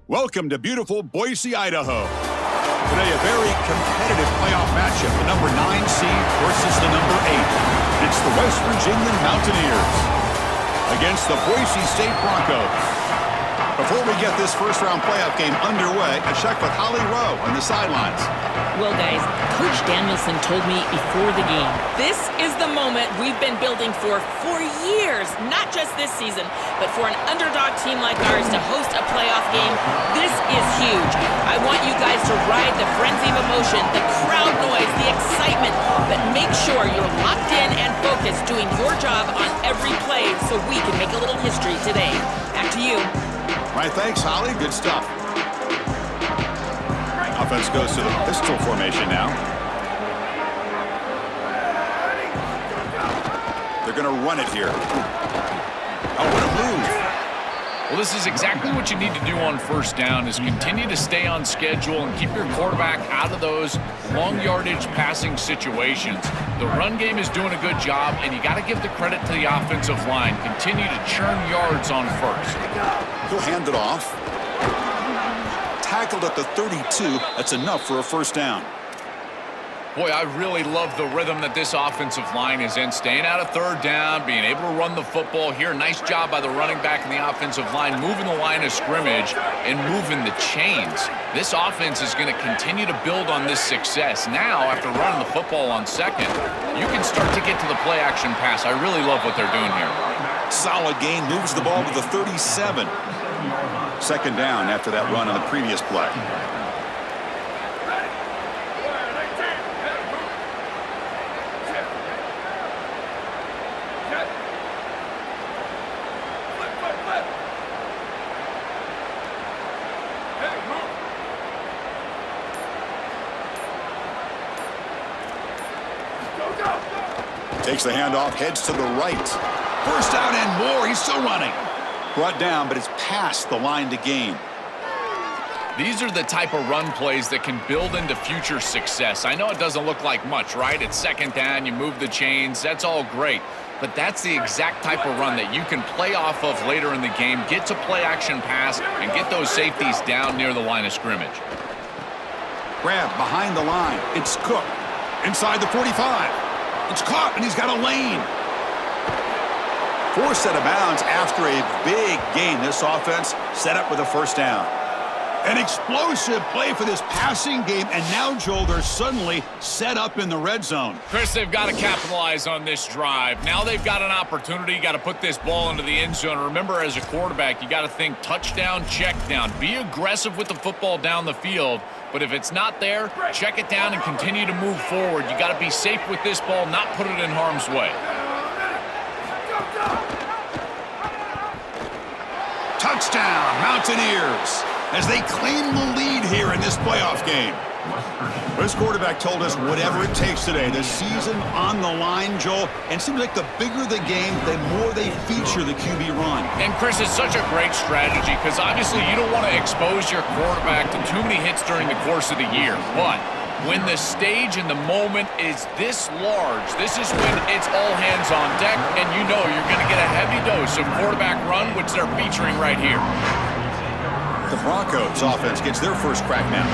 Welcome to beautiful Boise, Idaho. Today, a very competitive playoff matchup. The number 9 seed versus the number 8. It's the West Virginia Mountaineers against the Boise State Broncos. Before we get this first-round playoff game underway, a check with Holly Rowe on the sidelines. Well, guys, Coach Danielson told me before the game, this is the moment we've been building for years, not just this season, but for an underdog team like ours to host a playoff game. This is huge. I want you guys to ride the frenzy of emotion, the crowd noise, the excitement, but make sure you're locked in and focused doing your job on every play so we can make a little history today. Back to you. All right, thanks, Holly. Good stuff. Offense goes to the pistol formation now. They're going to run it here. Oh, what a move. Well, this is exactly what you need to do on first down, is continue to stay on schedule and keep your quarterback out of those long yardage passing situations. The run game is doing a good job, and you got to give the credit to the offensive line. Continue to churn yards on first. He'll hand it off. Tackled at the 32. That's enough for a first down. Boy, I really love the rhythm that this offensive line is in. Staying out of third down, being able to run the football here. Nice job by the running back and the offensive line, moving the line of scrimmage and moving the chains. This offense is going to continue to build on this success. Now, after running the football on second, you can start to get to the play-action pass. I really love what they're doing here. Solid gain, moves the ball to the 37. Second down after that run on the previous play. Takes the handoff, heads to the right. First down and more. He's still running. Brought down, but it's past the line to gain. These are the type of run plays that can build into future success. I know it doesn't look like much, right? It's second down, you move the chains, that's all great. But that's the exact type of run that you can play off of later in the game, get to play action pass, and get those safeties down near the line of scrimmage. Grab behind the line. It's Cook. Inside the 45. It's caught, and he's got a lane. Forced out of bounds after a big gain. This offense set up with a first down. An explosive play for this passing game, and now, Joel, they're suddenly set up in the red zone. Chris, they've got to capitalize on this drive. Now they've got an opportunity. You got to put this ball into the end zone. Remember, as a quarterback, you got to think touchdown, check down. Be aggressive with the football down the field, but if it's not there, check it down and continue to move forward. You got to be safe with this ball, not put it in harm's way. Touchdown, Mountaineers, as they claim the lead here in this playoff game. This quarterback told us whatever it takes today. The season on the line, Joel, and it seems like the bigger the game, the more they feature the QB run. And, Chris, it's such a great strategy because obviously you don't want to expose your quarterback to too many hits during the course of the year. But when the stage and the moment is this large, this is when it's all hands on deck, and you know you're going to get a heavy dose of quarterback run, which they're featuring right here. The Broncos offense gets their first crack now.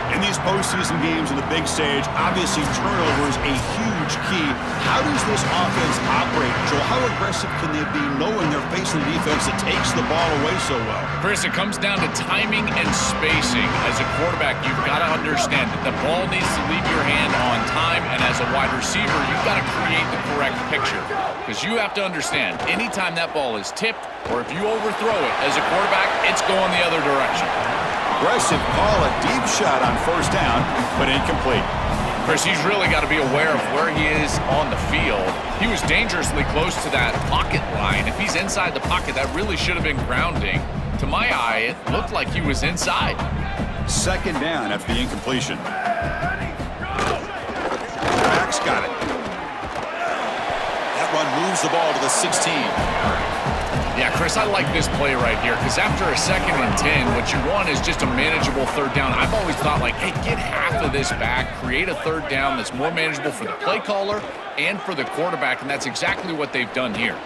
In these postseason games on the big stage, obviously turnover is a huge key. How does this offense operate, Joel? How aggressive can they be knowing they're facing a defense that takes the ball away so well? Chris, it comes down to timing and spacing. As a quarterback, you've got to understand that the ball needs to leave your hand on time, and as a wide receiver, you've got to create the correct picture. Because you have to understand, anytime that ball is tipped, or if you overthrow it as a quarterback, it's going the other direction. Aggressive call, a deep shot on first down, but incomplete. Chris, he's really got to be aware of where he is on the field. He was dangerously close to that pocket line. If he's inside the pocket, that really should have been grounding. To my eye, it looked like he was inside. Second down after the incompletion. Back's got it. That run moves the ball to the 16. Yeah, Chris, I like this play right here because after a 2nd and 10, what you want is just a manageable third down. I've always thought, like, hey, get half of this back, create a third down that's more manageable for the play caller and for the quarterback, and that's exactly what they've done here.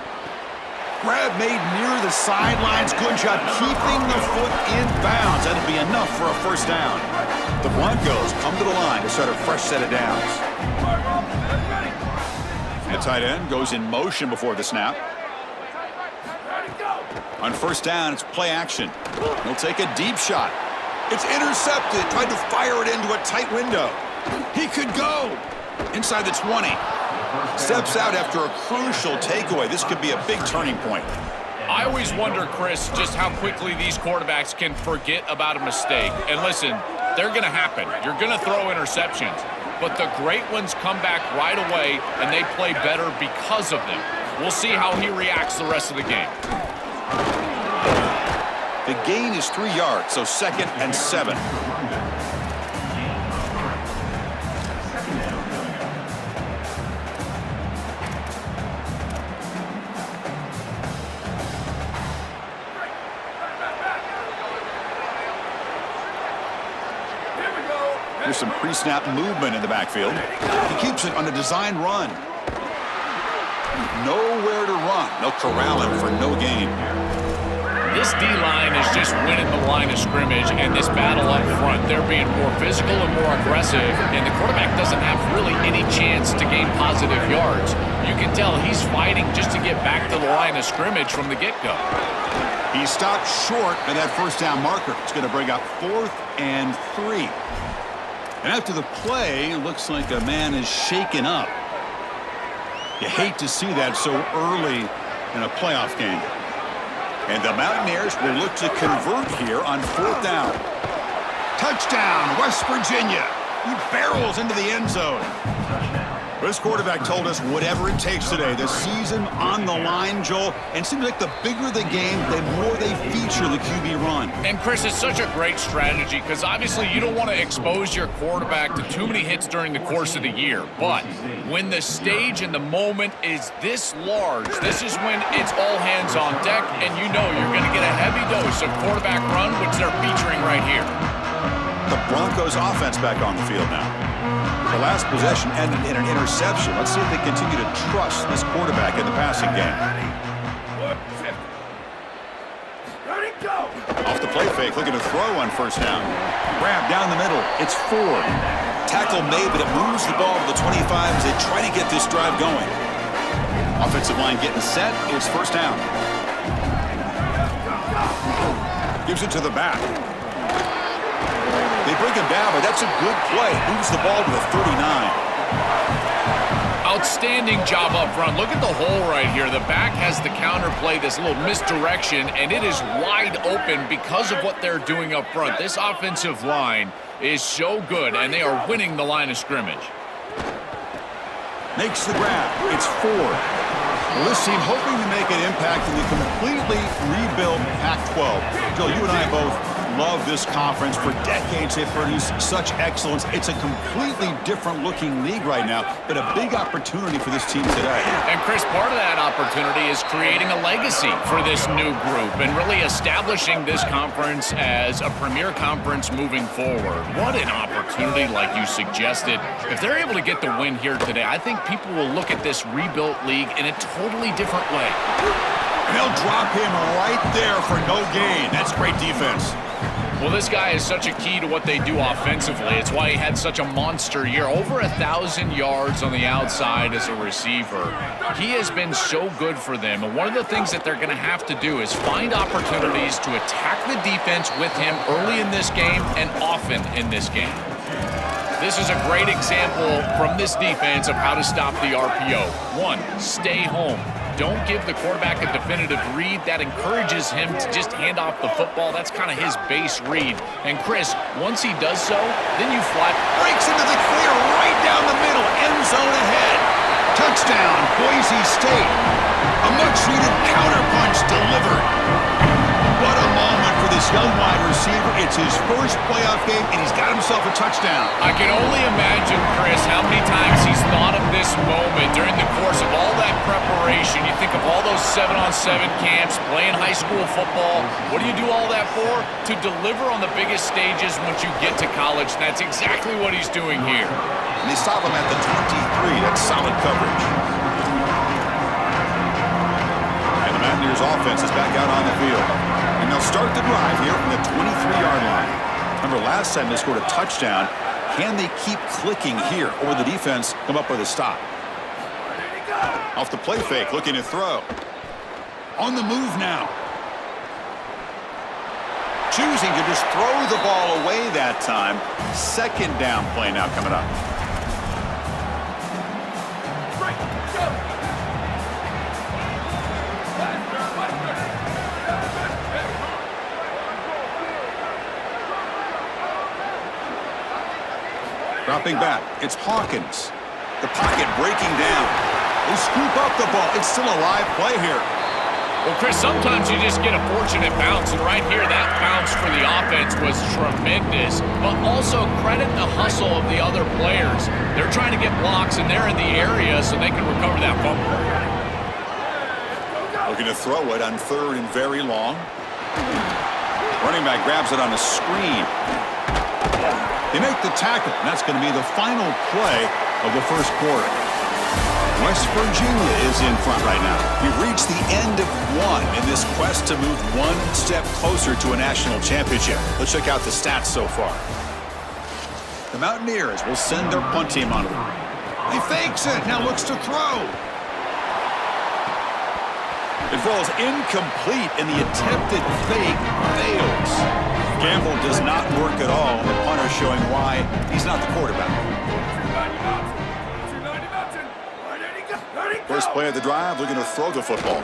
grab made near the sidelines. Good job keeping the foot in bounds. That'll be enough for a first down. The Broncos come to the line to start a fresh set of downs. The tight end goes in motion before the snap. On first down, it's play action. He'll take a deep shot. It's intercepted. Tried to fire it into a tight window. He could go inside the 20. Steps out after a crucial takeaway. This could be a big turning point. I always wonder, Chris, just how quickly these quarterbacks can forget about a mistake. And listen, they're going to happen. You're going to throw interceptions. But the great ones come back right away, and they play better because of them. We'll see how he reacts the rest of the game. The gain is 3 yards, so 2nd and 7. There's some pre-snap movement in the backfield. He keeps it on a design run. Nowhere to run. They'll corral him for no gain. This D-line is just winning the line of scrimmage, and this battle up front, they're being more physical and more aggressive, and the quarterback doesn't have really any chance to gain positive yards. You can tell he's fighting just to get back to the line of scrimmage from the get-go. He stopped short of that first down marker. It's going to bring up 4th and 3. And after the play, it looks like a man is shaken up. You hate to see that so early in a playoff game. And the Mountaineers will look to convert here on 4th down. Touchdown, West Virginia. He barrels into the end zone. This quarterback told us whatever it takes today. The season on the line, Joel. And it seems like the bigger the game, the more they feature the QB run. And, Chris, it's such a great strategy because obviously you don't want to expose your quarterback to too many hits during the course of the year. But when the stage and the moment is this large, this is when it's all hands on deck, and you know you're going to get a heavy dose of quarterback run, which they're featuring right here. The Broncos offense back on the field now. The last possession ended in an interception. Let's see if they continue to trust this quarterback in the passing game. Off the play fake, looking to throw on first down. Grab down the middle. It's Ford. Tackle made, but it moves the ball to the 25 as they try to get this drive going. Offensive line getting set. It's first down. Gives it to the back. They bring him down, but that's a good play. Moves the ball to the 39. Outstanding job up front. Look at the hole right here. The back has the counter play, this little misdirection, and it is wide open because of what they're doing up front. This offensive line is so good, and they are winning the line of scrimmage. Makes the grab. It's Ford. Well, this team hoping to make an impact in the completely rebuilt Pac-12. Joe, you and I both love this conference. For decades, they've produced such excellence. It's a completely different-looking league right now, but a big opportunity for this team today. And, Chris, part of that opportunity is creating a legacy for this new group and really establishing this conference as a premier conference moving forward. What an opportunity, like you suggested. If they're able to get the win here today, I think people will look at this rebuilt league in a totally different way. And they'll drop him right there for no gain. That's great defense. Well, this guy is such a key to what they do offensively. It's why he had such a monster year. Over 1,000 yards on the outside as a receiver. He has been so good for them. And one of the things that they're going to have to do is find opportunities to attack the defense with him early in this game and often in this game. This is a great example from this defense of how to stop the RPO. 1, stay home. Don't give the quarterback a definitive read. That encourages him to just hand off the football. That's kind of his base read. And, Chris, once he does so, then you fly. Breaks into the clear right down the middle. End zone ahead. Touchdown, Boise State. A much-needed counterpunch delivered. What a moment for this young wide receiver. It's his first playoff game, and he's got himself a touchdown. I can only imagine, Chris, how many times he's thought of this moment during the course of all that preparation. You think of all those 7-on-7 camps, playing high school football. What do you do all that for? To deliver on the biggest stages once you get to college. That's exactly what he's doing here. And they stop him at the 23. That's solid coverage. And the Mountaineers Mountaineers offense is back out on the field. And they'll start the drive here from the 23-yard line. Remember, last time they scored a touchdown. Can they keep clicking here, or will the defense come up with a stop? Off the play fake, looking to throw. On the move now. Choosing to just throw the ball away that time. Second down play now coming up. Dropping back, it's Hawkins. The pocket breaking down. They scoop up the ball. It's still a live play here. Well, Chris, sometimes you just get a fortunate bounce, and right here, that bounce for the offense was tremendous. But also credit the hustle of the other players. They're trying to get blocks, and they're in the area so they can recover that fumble. Looking to throw it on third and very long. Running back grabs it on a screen. They make the tackle, and that's going to be the final play of the first quarter. West Virginia is in front right now. We've reached the end of one in this quest to move one step closer to a national championship. Let's check out the stats so far. The Mountaineers will send their punt team on it. He fakes it, now looks to throw. It falls incomplete, and the attempted fake fails. Gamble does not work at all, and the punter showing why he's not the quarterback. First play of the drive, looking to throw the football.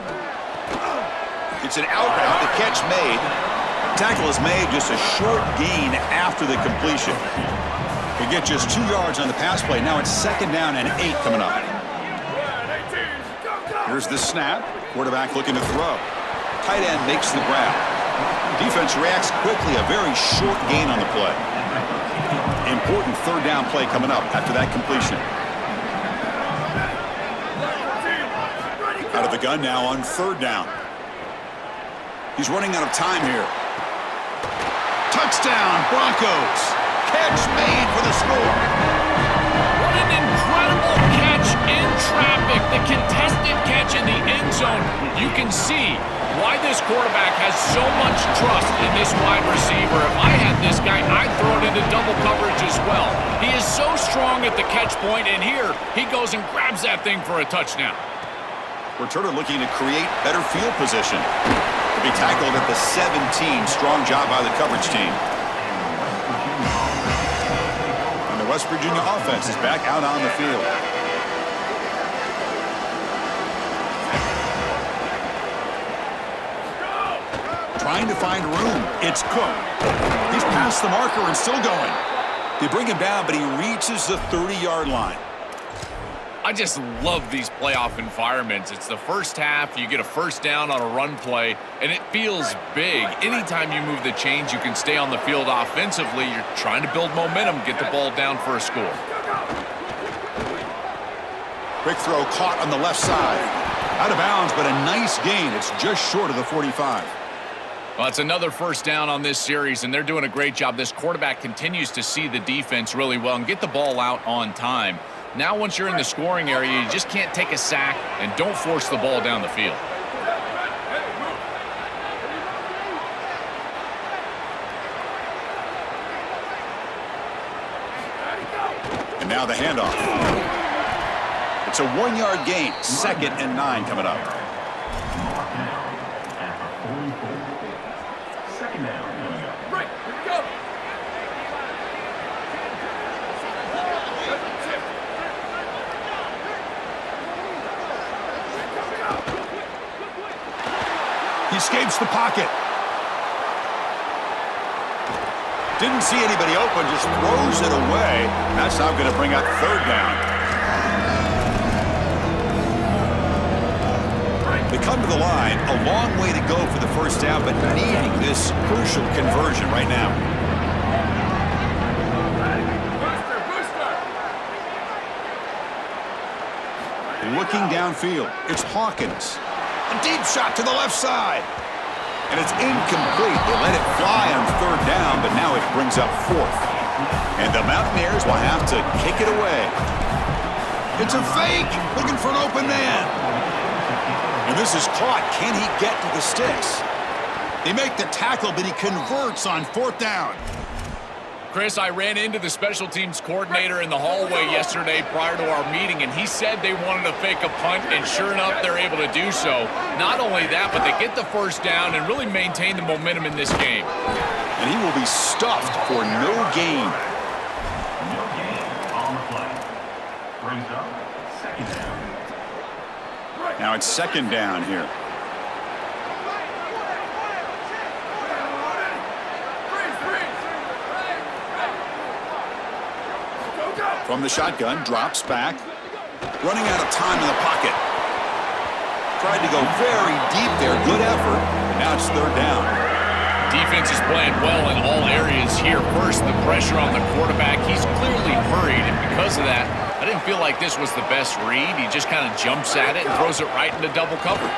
It's an out route, the catch made. Tackle is made, just a short gain after the completion. They get just 2 yards on the pass play. Now it's second down and 8 coming up. Here's the snap. Quarterback looking to throw. Tight end makes the grab. Defense reacts quickly, a very short gain on the play. Important third down play coming up after that completion. Out of the gun now on third down. He's running out of time here. Touchdown, Broncos. Catch made for the score. What an incredible catch in traffic. The contested catch in the end zone. You can see why this quarterback has so much trust in this wide receiver. If I had this guy, I'd throw it into double coverage as well. He is so strong at the catch point, and here he goes and grabs that thing for a touchdown. Returner looking to create better field position. To be tackled at the 17. Strong job by the coverage team. And the West Virginia offense is back out on the field. Trying to find room. It's Cook. He's past the marker and still going. They bring him down, but he reaches the 30-yard line. I just love these playoff environments. It's the first half, you get a first down on a run play, and it feels big. Anytime you move the chains, you can stay on the field offensively. You're trying to build momentum, get the ball down for a score. Quick throw caught on the left side. Out of bounds, but a nice gain. It's just short of the 45. Well, it's another first down on this series, and they're doing a great job. This quarterback continues to see the defense really well and get the ball out on time. Now, once you're in the scoring area, you just can't take a sack and don't force the ball down the field. And now the handoff. It's a 1-yard gain. Second and 9 coming up. He escapes the pocket. Didn't see anybody open, just throws it away. That's now going to bring up third down. They come to the line, a long way to go for the first down, but needing this crucial conversion right now. Looking downfield, it's Hawkins. A deep shot to the left side. And it's incomplete. They let it fly on third down, but now it brings up fourth. And the Mountaineers will have to kick it away. It's a fake, looking for an open man. And this is caught. Can he get to the sticks? They make the tackle, but he converts on 4th down. Chris, I ran into the special teams coordinator in the hallway yesterday prior to our meeting, and he said they wanted to fake a punt, and sure enough, they're able to do so. Not only that, but they get the first down and really maintain the momentum in this game. And he will be stuffed for no gain. No gain on the play. Brings up 2nd down. Now it's 2nd down here. From the shotgun, drops back. Running out of time in the pocket. Tried to go very deep there. Good effort. Now it's 3rd down. Defense is playing well in all areas here. First, the pressure on the quarterback. He's clearly hurried, and because of that, I didn't feel like this was the best read. He just kind of jumps at it and throws it right into double cover.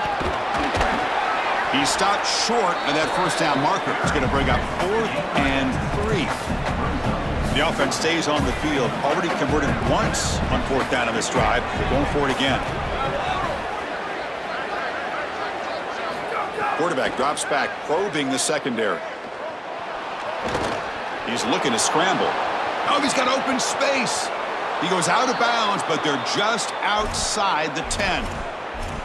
He stopped short of that 1st down marker. It's going to bring up 4th and 3. The offense stays on the field. Already converted once on 4th down on this drive. They're going for it again. Quarterback drops back, probing the secondary. He's looking to scramble. Oh, he's got open space. He goes out of bounds, but they're just outside the 10.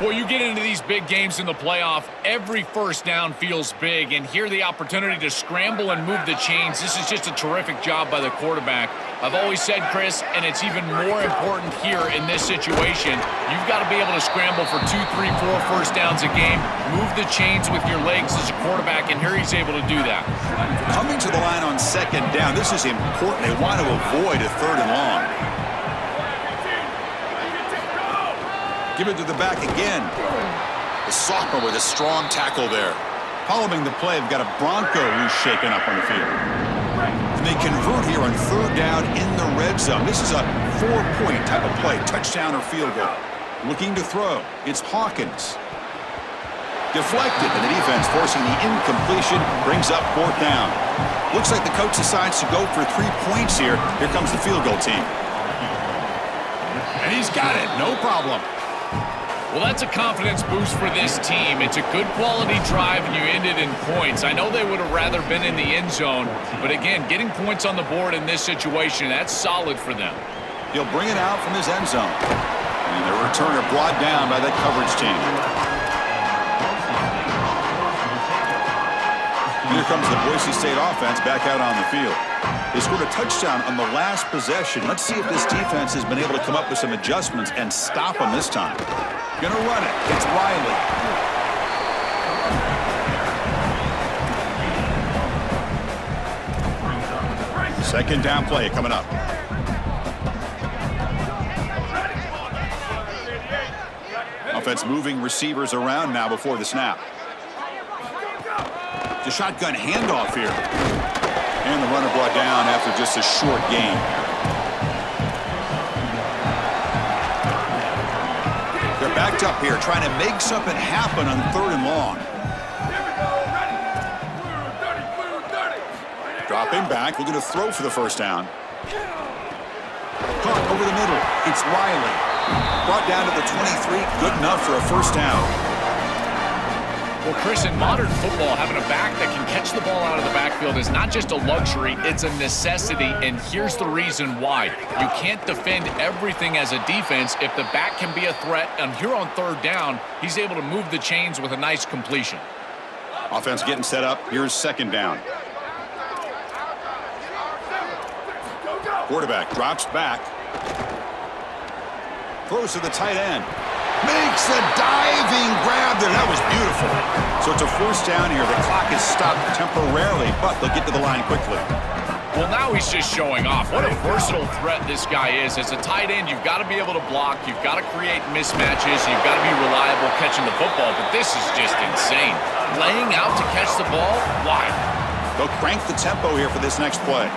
Boy, you get into these big games in the playoff, every 1st down feels big, and here the opportunity to scramble and move the chains. This is just a terrific job by the quarterback. I've always said, Chris, and it's even more important here in this situation, you've got to be able to scramble for 2, 3, 4 first downs a game, move the chains with your legs as a quarterback, and here he's able to do that. Coming to the line on 2nd down, this is important. They want to avoid a 3rd and long. Give it to the back again. The sophomore with a strong tackle there. Following the play, we've got a Bronco who's shaken up on the field. And they convert here on 3rd down in the red zone. This is a 4-point type of play, touchdown or field goal. Looking to throw. It's Hawkins. Deflected, and the defense forcing the incompletion brings up 4th down. Looks like the coach decides to go for 3 points here. Here comes the field goal team. And he's got it, no problem. Well, that's a confidence boost for this team. It's a good quality drive, and you end it in points. I know they would have rather been in the end zone, but again, getting points on the board in this situation, that's solid for them. He'll bring it out from his end zone. And the returner brought down by that coverage team. Here comes the Boise State offense back out on the field. They scored a touchdown on the last possession. Let's see if this defense has been able to come up with some adjustments and stop them this time. Gonna run it. It's Riley. Second down play coming up. Offense moving receivers around now before the snap. The shotgun handoff here. And the runner brought down after just a short gain. They're backed up here, trying to make something happen on 3rd and long. Dropping back, looking to throw for the 1st down. Caught over the middle. It's Riley. Brought down to the 23. Good enough for a 1st down. Well, Chris, in modern football, having a back that can catch the ball out of the backfield is not just a luxury, it's a necessity, and here's the reason why. You can't defend everything as a defense if the back can be a threat, and here on 3rd down, he's able to move the chains with a nice completion. Offense getting set up. Here's 2nd down. Quarterback drops back. Throws to the tight end. Makes a diving grab there. That was beautiful. So it's a 1st down here. The clock is stopped temporarily, but they'll get to the line quickly. Well, now he's just showing off. What a versatile threat this guy is. As a tight end, you've got to be able to block. You've got to create mismatches. You've got to be reliable catching the football. But this is just insane. Laying out to catch the ball? Why? They'll crank the tempo here for this next play.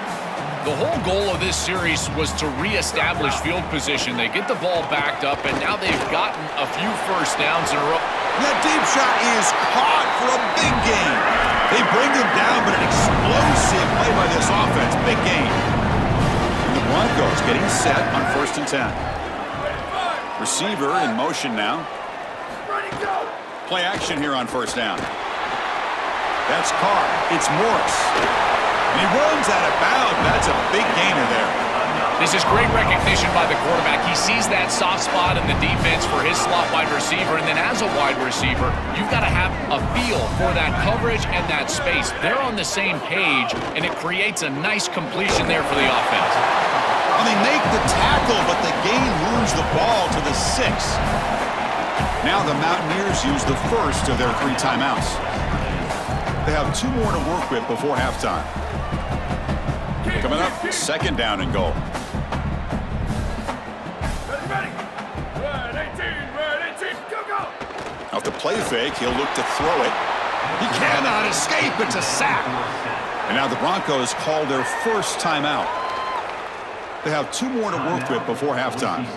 The whole goal of this series was to reestablish field position. They get the ball backed up, and now they've gotten a few 1st downs in a row. That deep shot is caught for a big gain. They bring him down, but an explosive play by this offense. Big gain. And the Broncos getting set on 1st and 10. Receiver in motion now. Ready, go! Play action here on first down. That's Carr. It's Morris. And he runs out of bounds. That's a big gainer there. This is great recognition by the quarterback. He sees that soft spot in the defense for his slot wide receiver, and then as a wide receiver, you've got to have a feel for that coverage and that space. They're on the same page, and it creates a nice completion there for the offense. Well, they make the tackle, but the gain moves the ball to the 6. Now the Mountaineers use the first of their 3 timeouts. They have 2 more to work with before halftime. Coming up, second down and goal. Off the play fake, he'll look to throw it. He cannot escape. It's a sack. And now the Broncos call their first timeout. They have 2 more to work with before halftime.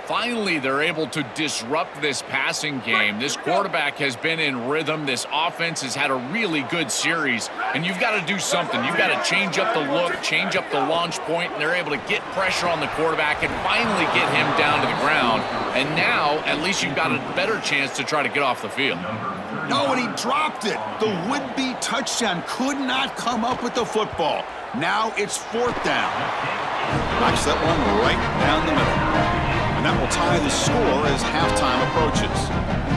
Finally, they're able to disrupt this passing game. This quarterback has been in rhythm. This offense has had a really good series, and you've got to do something. You've got to change up the look, change up the launch point, and they're able to get pressure on the quarterback and finally get him down to the ground. And now, at least you've got a better chance to try to get off the field. No, and he dropped it. The would-be touchdown could not come up with the football. Now it's 4th down. Knocks that one right down the middle. And that will tie the score as halftime approaches.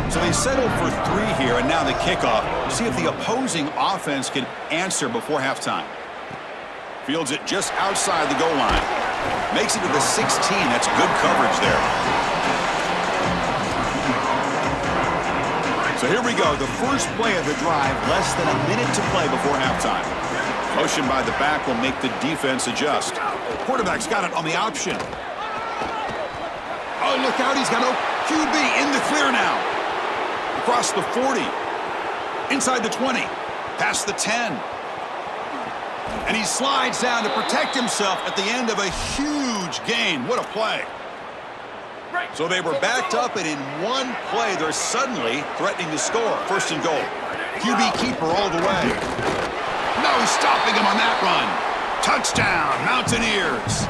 So they settled for 3 here, and now the kickoff. See if the opposing offense can answer before halftime. Fields it just outside the goal line. Makes it to the 16. That's good coverage there. So here we go. The first play of the drive, less than a minute to play before halftime. Motion by the back will make the defense adjust. Quarterback's got it on the option. Oh, look out, he's got a QB in the clear now. Across the 40. Inside the 20. Past the 10. And he slides down to protect himself at the end of a huge gain. What a play. So they were backed up, and in one play, they're suddenly threatening to score. First and goal. QB keeper all the way. No stopping him on that run. Touchdown, Mountaineers.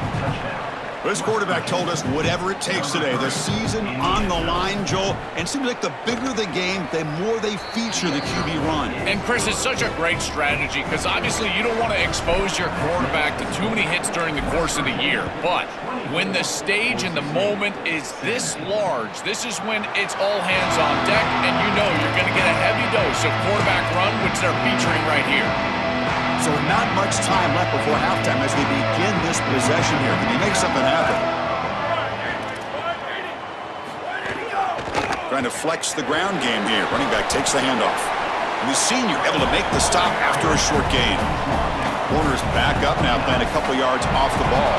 This quarterback told us whatever it takes today. The season on the line, Joel. And it seems like the bigger the game, the more they feature the QB run. And, Chris, it's such a great strategy because obviously you don't want to expose your quarterback to too many hits during the course of the year. But when the stage and the moment is this large, this is when it's all hands on deck, and you know you're going to get a heavy dose of quarterback run, which they're featuring right here. So not much time left before halftime as they begin this possession here. Can they make something happen? Trying to flex the ground game here. Running back takes the handoff. And the senior able to make the stop after a short gain. Warner's back up now, playing a couple yards off the ball.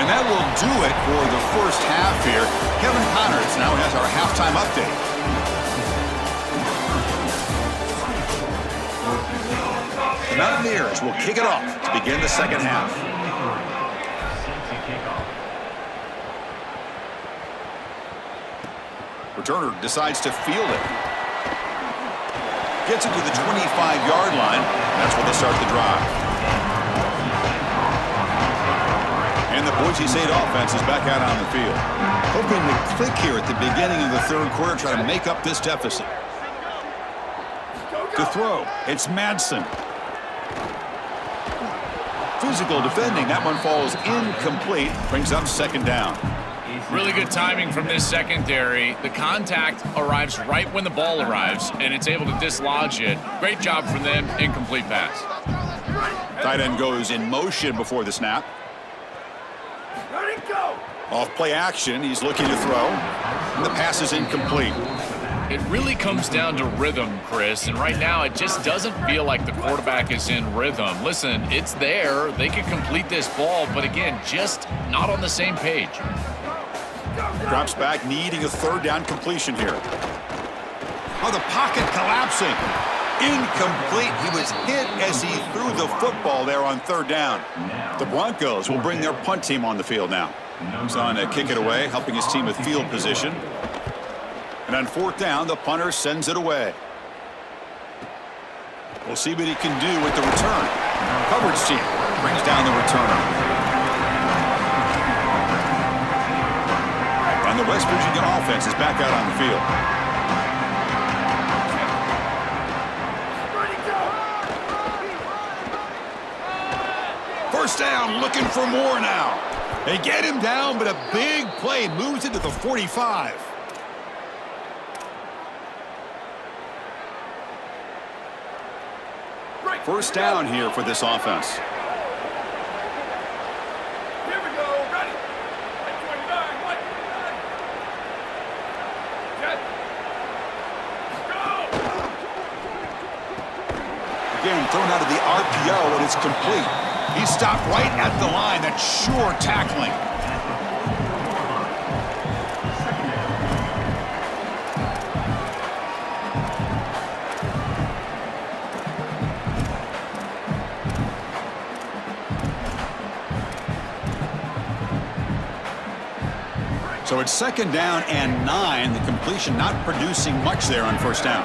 And that will do it for the first half here. Kevin Connors now has our halftime update. The Mountaineers will kick it off to begin the second half. Returner decides to field it. Gets it to the 25-yard line. That's where they start the drive. And the Boise State offense is back out on the field. Hoping to click here at the beginning of the third quarter, try to make up this deficit. To throw, it's Madsen. Physical defending, that one falls incomplete, brings up second down. Really good timing from this secondary. The contact arrives right when the ball arrives, and it's able to dislodge it. Great job from them, incomplete pass. Tight end goes in motion before the snap. Off play action, he's looking to throw, and the pass is incomplete. It really comes down to rhythm, Chris, and right now it just doesn't feel like the quarterback is in rhythm. Listen, it's there. They could complete this ball, but again, just not on the same page. Drops back, needing a third down completion here. Oh, the pocket collapsing. Incomplete. He was hit as he threw the football there on third down. The Broncos will bring their punt team on the field now. He's on to kick it away, helping his team with field position. And on fourth down, the punter sends it away. We'll see what he can do with the return. Coverage team brings down the returner. And the West Virginia offense is back out on the field. First down, looking for more now. They get him down, but a big play moves it to the 45. First down here for this offense. Here we go. Ready. At 29. What? Set. Go. Again, thrown out of the RPO, and it's complete. He stopped right at the line. That's sure tackling. So it's second down and 9. The completion not producing much there on first down.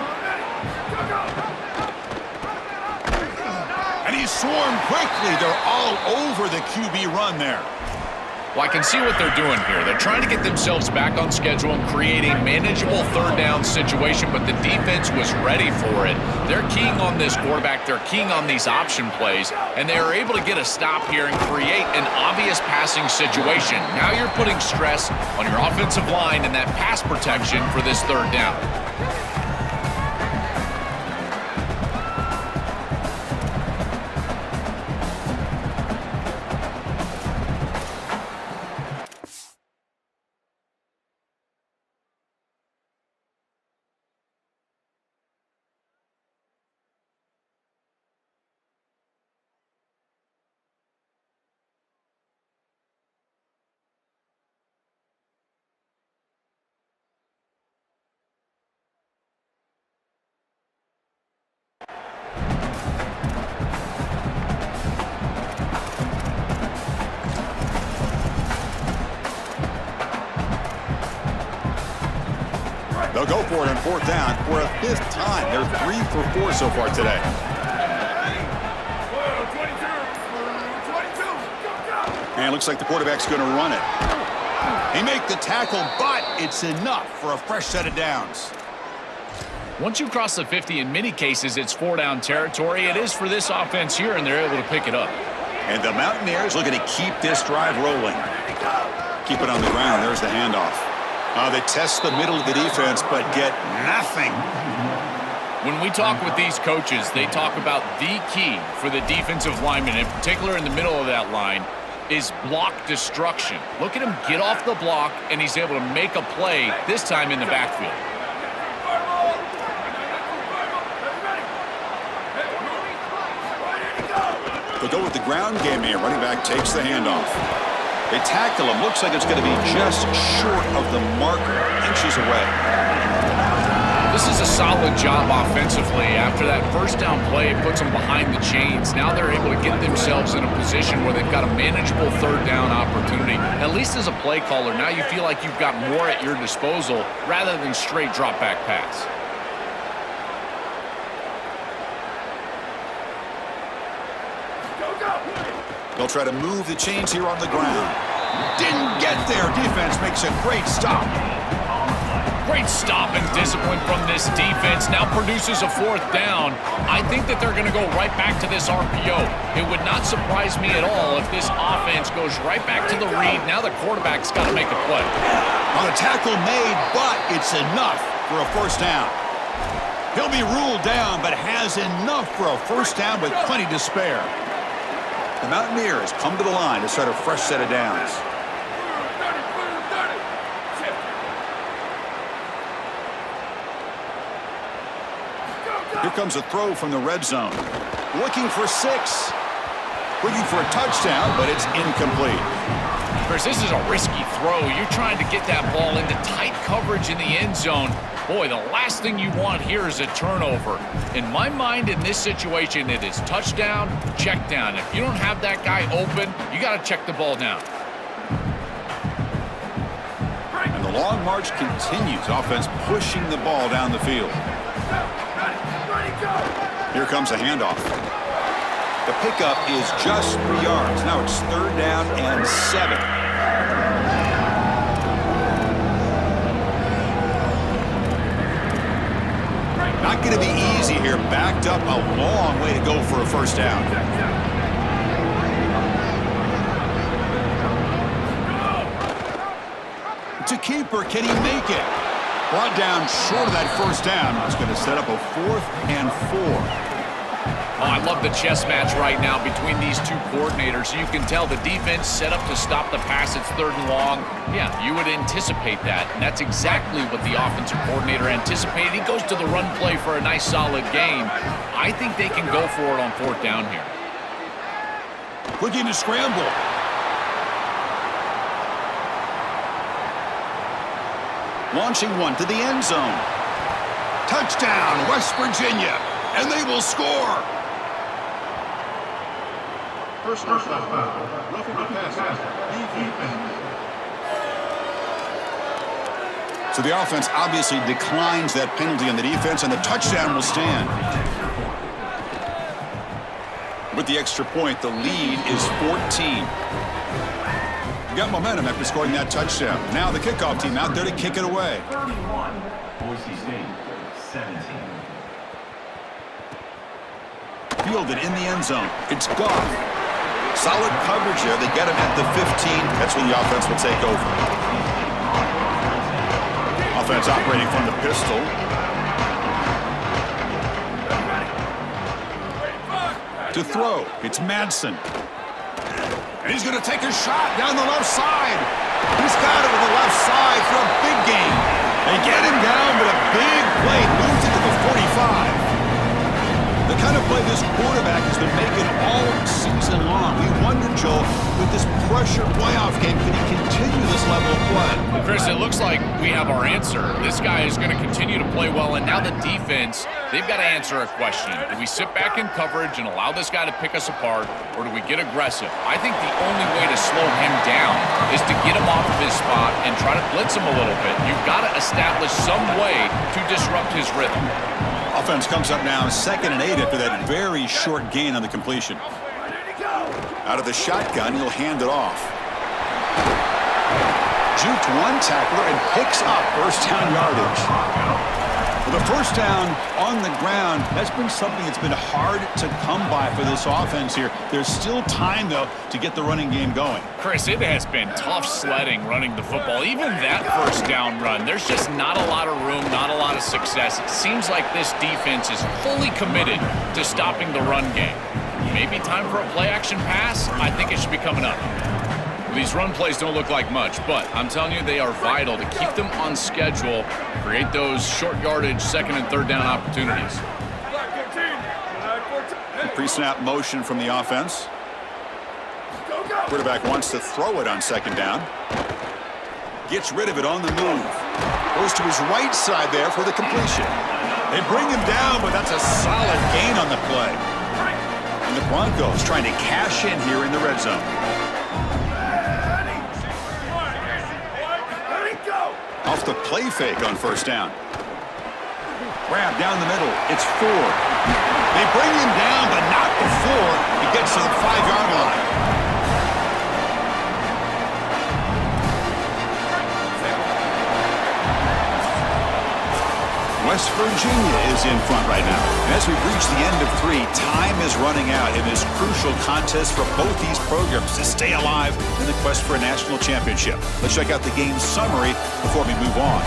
And he's swarmed quickly. They're all over the QB run there. Well, I can see what they're doing here. They're trying to get themselves back on schedule and create a manageable third down situation, but the defense was ready for it. They're keying on this quarterback. They're keying on these option plays, and they are able to get a stop here and create an obvious passing situation. Now you're putting stress on your offensive line and that pass protection for this third down. They'll go for it on fourth down for a 5th time. They're 3 for 4 so far today. 22. Go. And it looks like the quarterback's going to run it. He make the tackle, but it's enough for a fresh set of downs. Once you cross the 50, in many cases, it's 4-down territory. It is for this offense here, and they're able to pick it up. And the Mountaineers looking to keep this drive rolling. Keep it on the ground. There's the handoff. They test the middle of the defense, but get nothing. When we talk with these coaches, they talk about the key for the defensive lineman, in particular in the middle of that line, is block destruction. Look at him get off the block, and he's able to make a play, this time in the backfield. They'll go with the ground game here. Running back takes the handoff. They tackle him. Looks like it's going to be just short of the marker, inches away. This is a solid job offensively. After that first down play, it puts them behind the chains. Now they're able to get themselves in a position where they've got a manageable third down opportunity. At least as a play caller, now you feel like you've got more at your disposal rather than straight drop back pass. They'll try to move the chains here on the ground. Didn't get there. Defense makes a great stop. Great stop and discipline from this defense. Now produces a 4th down. I think that they're going to go right back to this RPO. It would not surprise me at all if this offense goes right back to the read. Now the quarterback's got to make a play. On a tackle made, but it's enough for a first down. He'll be ruled down, but has enough for a first down with plenty to spare. The Mountaineers come to the line to start a fresh set of downs. Here comes a throw from the red zone. Looking for 6. Looking for a touchdown, but it's incomplete. Chris, this is a risky throw. You're trying to get that ball into tight coverage in the end zone. Boy, the last thing you want here is a turnover. In my mind, in this situation, it is touchdown, check down. If you don't have that guy open, you got to check the ball down. And the long march continues. Offense pushing the ball down the field. Here comes a handoff. The pickup is just 3 yards. Now it's 3rd down and 7. Not going to be easy here. Backed up a long way to go for a first down. It's a keeper. Can he make it? Brought down short of that first down. It's going to set up a 4th and 4. Oh, I love the chess match right now between these two coordinators. You can tell the defense set up to stop the pass. It's 3rd and long. Yeah, you would anticipate that, and that's exactly what the offensive coordinator anticipated. He goes to the run play for a nice, solid gain. I think they can go for it on 4th down here. Looking to scramble. Launching one to the end zone. Touchdown, West Virginia, and they will score. Personal foul. Roughing the pass. So the offense obviously declines that penalty on the defense, and the touchdown will stand. With the extra point, the lead is 14. Got momentum after scoring that touchdown. Now the kickoff team out there to kick it away. 31. Boise State, 17. Fielded in the end zone. It's Goff. Solid coverage there. They get him at the 15. That's when the offense will take over. Offense operating from the pistol. To throw, it's Madsen. And he's going to take a shot down the left side. He's got it with the left side for a big gain. They get him down, but a big play moves into the 45. The kind of play this quarterback has been making all season long. We wonder, Joel, with this pressure playoff game, can he continue this level of play? Chris, it looks like we have our answer. This guy is going to continue to play well, and now the defense, they've got to answer a question. Do we sit back in coverage and allow this guy to pick us apart, or do we get aggressive? I think the only way to slow him down is to get him off of his spot and try to blitz him a little bit. You've got to establish some way to disrupt his rhythm. Offense comes up now 2nd and 8 after that very short gain on the completion. Out of the shotgun, he'll hand it off. Juked one tackler and picks up 1st down yardage. Well, the 1st down on the ground, that's been something that's been hard to come by for this offense here. There's still time, though, to get the running game going. Chris, it has been tough sledding running the football. Even that 1st down run, there's just not a lot of room, not a lot of success. It seems like this defense is fully committed to stopping the run game. Maybe time for a play-action pass? I think it should be coming up. These run plays don't look like much, but I'm telling you, they are vital to keep them on schedule, create those short yardage 2nd and 3rd down opportunities. Pre-snap motion from the offense. Quarterback wants to throw it on 2nd down. Gets rid of it on the move. Goes to his right side there for the completion. They bring him down, but that's a solid gain on the play. And the Broncos trying to cash in here in the red zone. Off the play fake on 1st down. Grab down the middle. It's 4. They bring him down, but not before he gets to the 5-yard line. West Virginia is in front right now. And as we reach the end of 3, time is running out in this crucial contest for both these programs to stay alive in the quest for a national championship. Let's check out the game summary before we move on.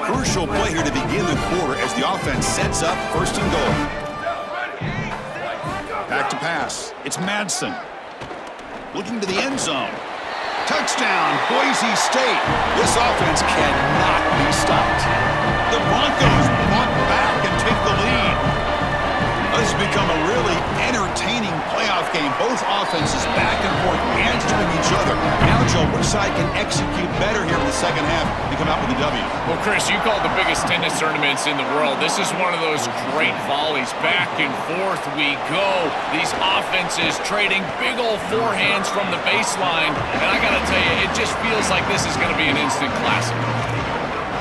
Crucial play here to begin the quarter as the offense sets up 1st and goal. Back to pass. It's Madsen. Looking to the end zone. Touchdown, Boise State. This offense cannot be stopped. The Broncos walk back and take the lead. This has become a really entertaining playoff game. Both offenses back and forth, answering each other. Now, Joe, which side can execute better here in the 2nd half and come out with a W? Well, Chris, you call the biggest tennis tournaments in the world. This is one of those great volleys. Back and forth we go. These offenses trading big old forehands from the baseline. And I got to tell you, it just feels like this is going to be an instant classic.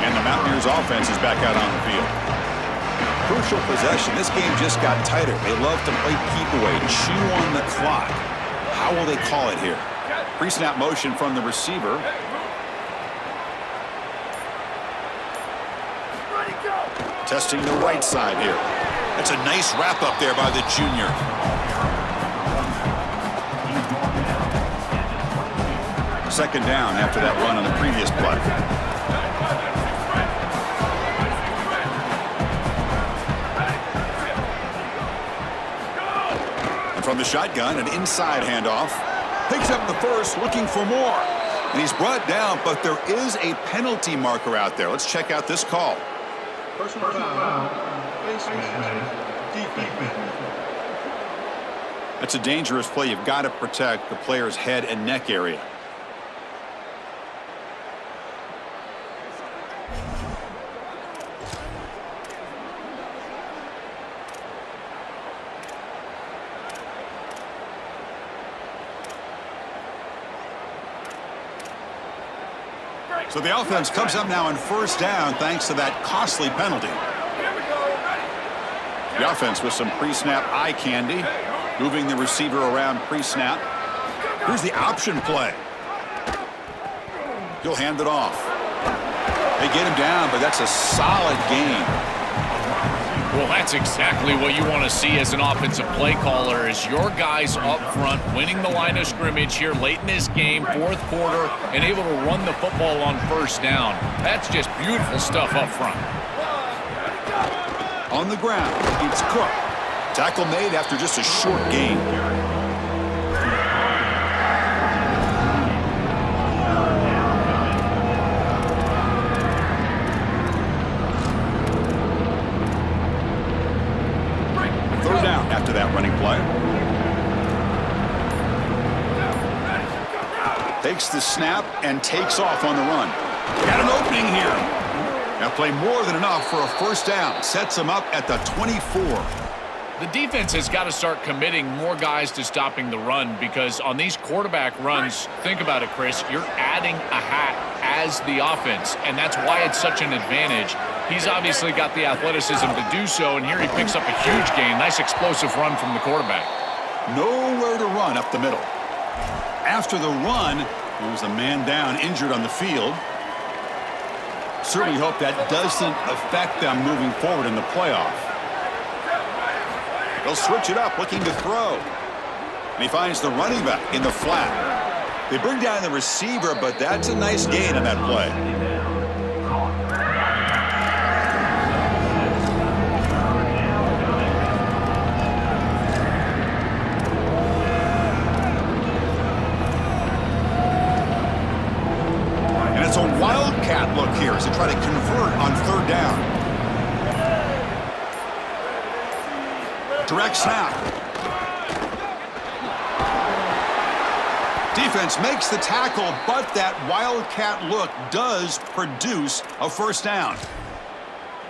And the Mountaineers offense is back out on the field. Crucial possession. This game just got tighter. They love to play keep away, chew on the clock. How will they call it here? Pre-snap motion from the receiver. Testing the right side here. That's a nice wrap up there by the junior. Second down after that run on the previous play. And from the shotgun, an inside handoff. Picks up the first, looking for more. And he's brought down, but there is a penalty marker out there. Let's check out this call. Personal foul. Face mask. Defense. That's a dangerous play. You've got to protect the player's head and neck area. So the offense comes up now on first down thanks to that costly penalty. The offense with some pre-snap eye candy, moving the receiver around pre-snap. Here's the option play. He'll hand it off. They get him down, but that's a solid gain. Well, that's exactly what you want to see as an offensive play caller, is your guys up front winning the line of scrimmage here late in this game, fourth quarter, and able to run the football on first down. That's just beautiful stuff up front. On the ground, it's Cook. Tackle made after just a short gain. Third down after that running play. Takes the snap and takes off on the run. Got an opening here. Now play more than enough for a first down. Sets him up at the 24. The defense has got to start committing more guys to stopping the run, because on these quarterback runs, think about it, Chris, you're adding a hat as the offense, and that's why it's such an advantage. He's obviously got the athleticism to do so, and here he picks up a huge gain. Nice explosive run from the quarterback. Nowhere to run up the middle. After the run, there was a man down injured on the field. Certainly hope that doesn't affect them moving forward in the playoff. They'll switch it up, looking to throw. And he finds the running back in the flat. They bring down the receiver, but that's a nice gain on that play. And it's a wildcat look here as they try to convert on third down. Direct snap. Defense makes the tackle, but that wildcat look does produce a first down.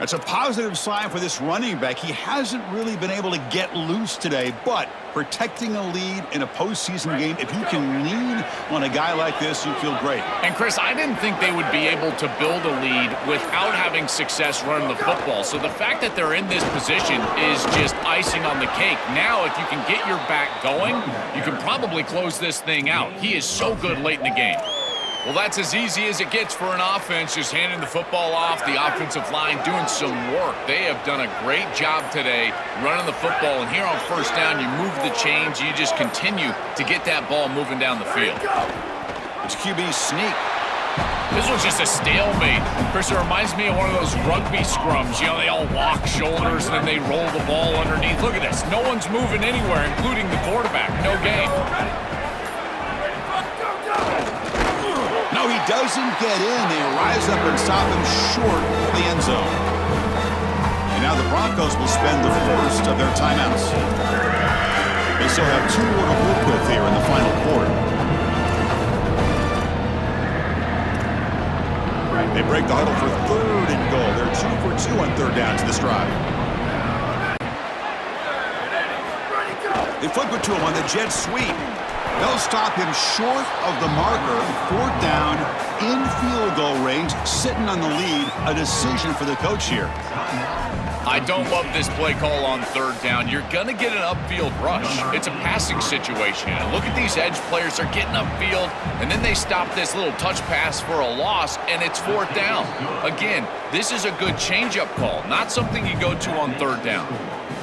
That's a positive sign for this running back. He hasn't really been able to get loose today, but protecting a lead in a postseason game, if you can lean on a guy like this, you feel great. And Chris, I didn't think they would be able to build a lead without having success running the football. So the fact that they're in this position is just icing on the cake. Now, if you can get your back going, you can probably close this thing out. He is so good late in the game. Well, that's as easy as it gets for an offense, just handing the football off. The offensive line doing some work. They have done a great job today running the football. And here on first down, you move the chains. You just continue to get that ball moving down the field. It's QB sneak. This was just a stalemate. Chris, it reminds me of one of those rugby scrums. You know, they all lock shoulders and then they roll the ball underneath. Look at this. No one's moving anywhere, including the quarterback. No gain. No, he doesn't get in. They rise up and stop him short of the end zone. And now the Broncos will spend the first of their timeouts. They still have 2 more to work with here in the final quarter. They break the huddle for third and goal. They're 2 for 2 on third downs this drive. They flip it to him on the jet sweep. They'll stop him short of the marker. Fourth down, in field goal range, sitting on the lead. A decision for the coach here. I don't love this play call on third down. You're going to get an upfield rush. It's a passing situation. And look at these edge players. They're getting upfield, and then they stop this little touch pass for a loss, and it's fourth down. Again, this is a good changeup call, not something you go to on third down.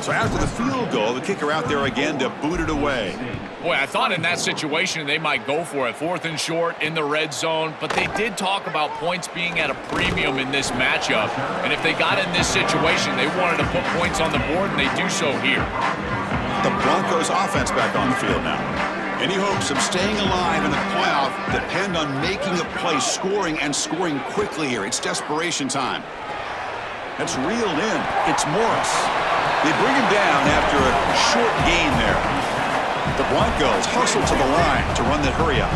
So after the field goal, the kicker out there again to boot it away. Boy, I thought in that situation they might go for it. Fourth and short in the red zone, but they did talk about points being at a premium in this matchup. And if they got in this situation, they wanted to put points on the board, and they do so here. The Broncos offense back on the field now. Any hopes of staying alive in the playoff depend on making a play, scoring, and scoring quickly here. It's desperation time. That's reeled in. It's Morris. They bring him down after a short gain there. The Broncos hustle to the line to run that hurry up.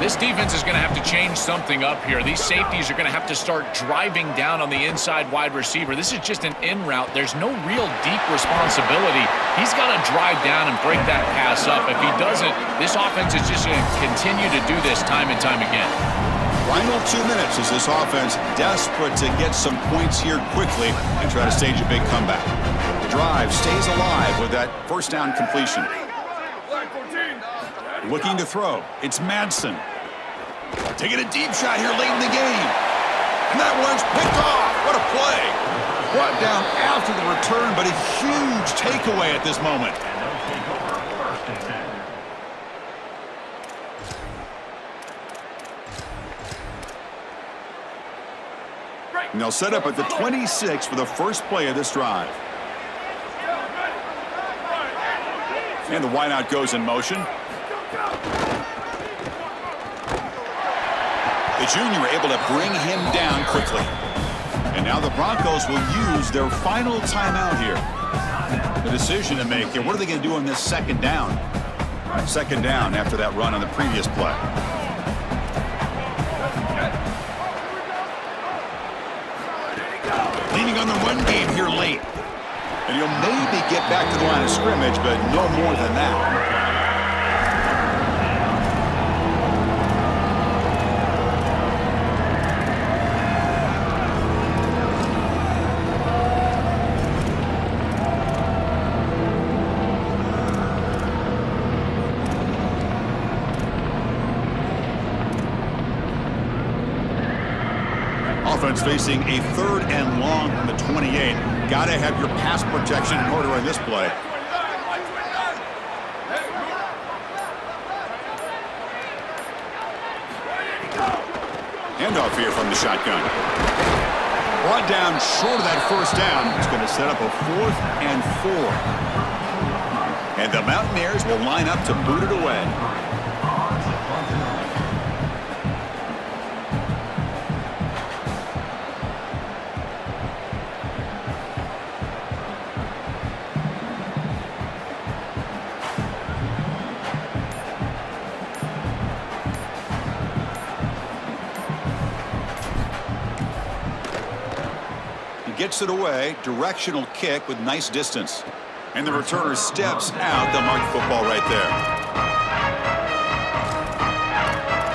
This defense is going to have to change something up here. These safeties are going to have to start driving down on the inside wide receiver. This is just an in route. There's no real deep responsibility. He's got to drive down and break that pass up. If he doesn't, this offense is just going to continue to do this time and time again. Final 2 minutes as this offense desperate to get some points here quickly and try to stage a big comeback. The drive stays alive with that first down completion. Looking to throw. It's Madsen. Taking a deep shot here late in the game. And that one's picked off. What a play. Brought down after the return, but a huge takeaway at this moment. And they'll set up at the 26 for the first play of this drive. And the wideout goes in motion. The junior able to bring him down quickly. And now the Broncos will use their final timeout here. The decision to make here. What are they going to do on this second down? Second down after that run on the previous play. Leaning on the run game here late. And he'll maybe get back to the line of scrimmage, but no more than that. Offense facing a third and long from the 28. Got to have your pass protection in order on this play. Handoff here from the shotgun. Brought down short of that first down. It's going to set up a 4th and 4. And the Mountaineers will line up to boot it away. Gets it away, directional kick with nice distance. And the returner steps out. They'll mark the football right there.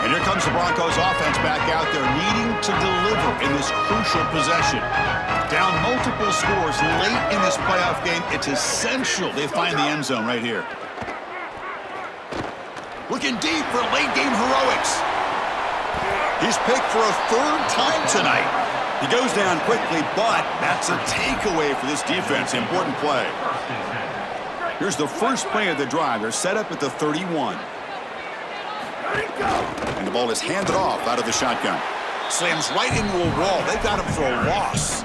And here comes the Broncos offense back out there needing to deliver in this crucial possession. Down multiple scores late in this playoff game, it's essential they find the end zone right here. Looking deep for late game heroics. He's picked for a 3rd time tonight. He goes down quickly, but that's a takeaway for this defense. Important play. Here's the first play of the drive. They're set up at the 31. And the ball is handed off out of the shotgun. Slams right into a wall. They got him for a loss.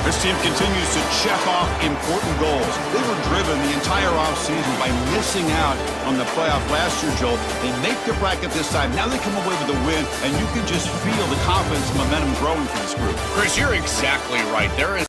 This team continues to check off important goals. They were driven the entire offseason by missing out on the playoff last year, Joel. They make the bracket this time. Now they come away with a win, and you can just feel the confidence and momentum growing for this group. Chris, you're exactly right. There is